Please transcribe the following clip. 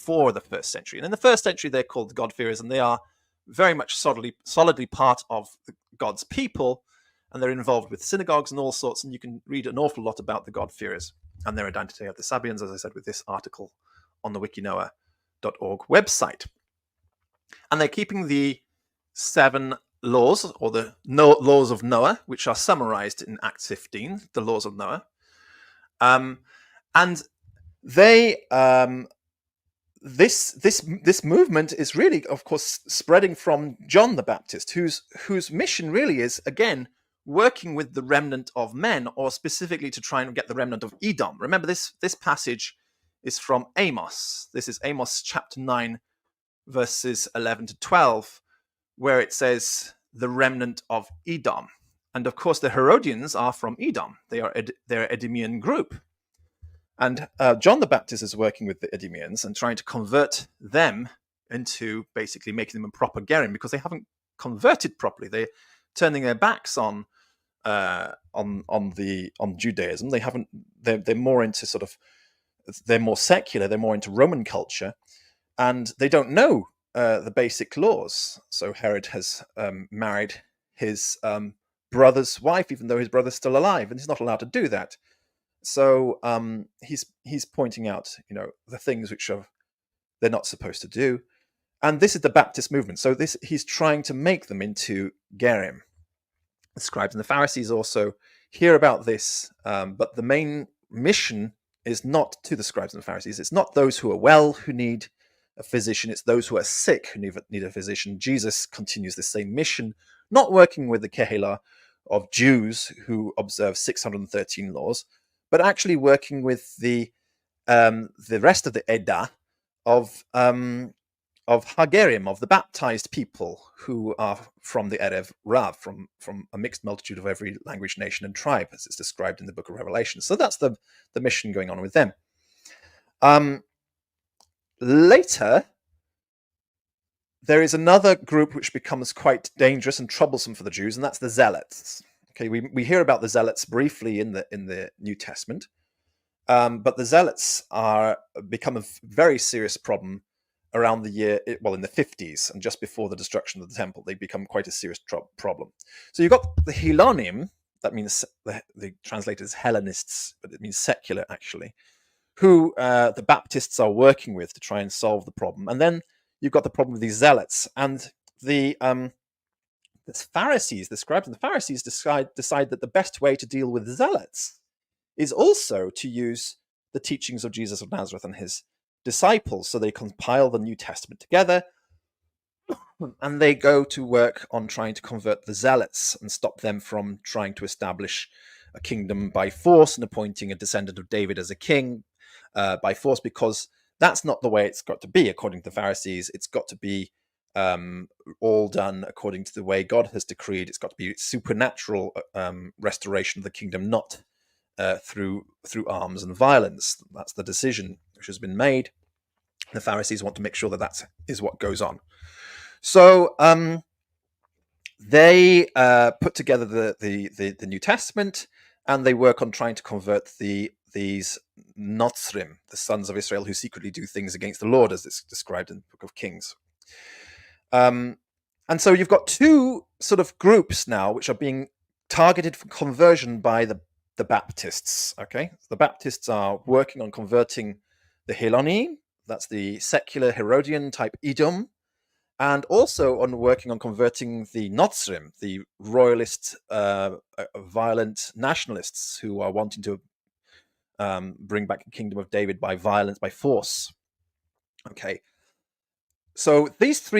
before the first century. And in the first century, they're called the God-fearers, and they are very much solidly part of God's people, and they're involved with synagogues and all sorts, and you can read an awful lot about the God-fearers and their identity of the Sabians, as I said, with this article on the wikinoah.org website. And they're keeping the 7 laws, or the laws of Noah, which are summarized in Acts 15, the laws of Noah. And they this movement is really, of course, spreading from John the Baptist, whose mission really is, again, working with the remnant of men, or specifically to try and get the remnant of Edom. Remember, this passage is from Amos. This is Amos chapter 9, verses 11 to 12, where it says the remnant of Edom. And of course, the Herodians are from Edom. They're an Edomian group. And John the Baptist is working with the Edomians and trying to convert them into basically making them a proper Gerim, because they haven't converted properly. They're turning their backs on Judaism. They haven't. They're more into sort of. They're more secular. They're more into Roman culture, and they don't know the basic laws. So Herod has married his brother's wife, even though his brother's still alive, and he's not allowed to do that. So he's pointing out, the things which they're not supposed to do, and this is the Baptist movement. So he's trying to make them into Gerim. The scribes and the Pharisees also hear about this, but the main mission is not to the scribes and the Pharisees. It's not those who are well who need a physician. It's those who are sick who need a physician. Jesus continues the same mission, not working with the Kehillah of Jews who observe 613 laws, but actually working with the rest of the Edah of Hagerim, of the baptized people who are from the Erev Rav, from a mixed multitude of every language, nation, and tribe, as it's described in the book of Revelation. So that's the mission going on with them. Later, there is another group which becomes quite dangerous and troublesome for the Jews, and that's the Zealots. Okay, we hear about the Zealots briefly in the New Testament, but the Zealots become a very serious problem around in the 50s, and just before the destruction of the temple. They become quite a serious problem. So you've got the Hilonim, that means they translate as Hellenists, but it means secular actually, who the Baptists are working with to try and solve the problem. And then you've got the problem with these Zealots, and the Pharisees, the scribes and the Pharisees decide that the best way to deal with the Zealots is also to use the teachings of Jesus of Nazareth and his disciples. So they compile the New Testament together, and they go to work on trying to convert the Zealots and stop them from trying to establish a kingdom by force and appointing a descendant of David as a king by force, because that's not the way it's got to be. According to the Pharisees, it's got to be all done according to the way God has decreed. It's got to be supernatural restoration of the kingdom, not through arms and violence. That's the decision which has been made. The Pharisees want to make sure that is what goes on. So they put together the New Testament, and they work on trying to convert these Notzrim, the sons of Israel, who secretly do things against the Lord, as it's described in the Book of Kings. And so you've got two sort of groups now which are being targeted for conversion by the Baptists. Okay, the Baptists are working on converting the Hilonim, that's the secular Herodian type Edom, and also on working on converting the Notzrim, the royalist, violent nationalists who are wanting to bring back the kingdom of David by violence, by force. Okay, so these three